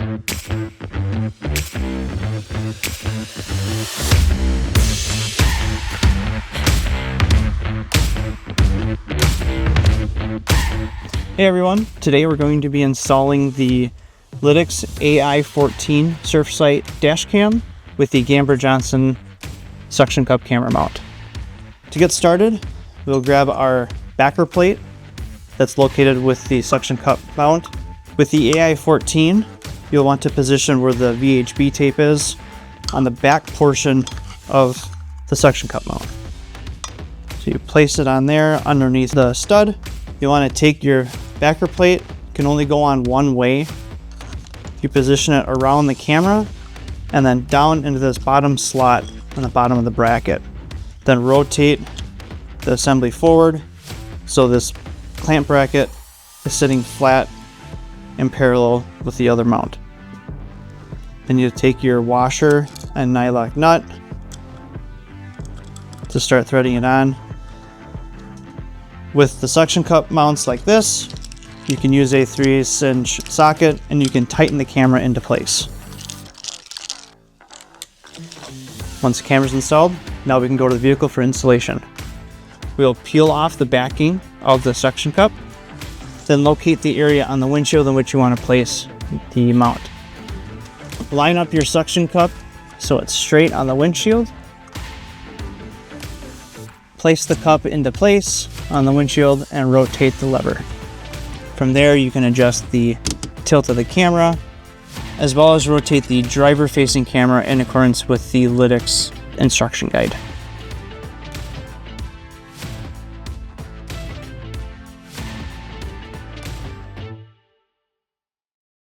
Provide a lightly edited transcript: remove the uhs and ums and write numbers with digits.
Hey everyone, today we're going to be installing the Lytx AI-14 Surfsight dash cam with the Gamber-Johnson suction cup camera mount. To get started, we'll grab our backer plate that's located with the suction cup mount. With the AI-14, you'll want to position where the VHB tape is on the back portion of the suction cup mount. So you place it on there underneath the stud. You want to take your backer plate, can only go on one way. You position it around the camera and then down into this bottom slot on the bottom of the bracket. Then rotate the assembly forward so this clamp bracket is sitting flat in parallel with the other mount. Then you take your washer and nylock nut to start threading it on. With the suction cup mounts like this, you can use a 3/8" socket and you can tighten the camera into place. Once the camera's installed, now we can go to the vehicle for installation. We'll peel off the backing of the suction cup, then locate the area on the windshield in which you want to place the mount. Line up your suction cup so it's straight on the windshield. Place the cup into place on the windshield and rotate the lever. From there, you can adjust the tilt of the camera, as well as rotate the driver-facing camera in accordance with the Lytx instruction guide.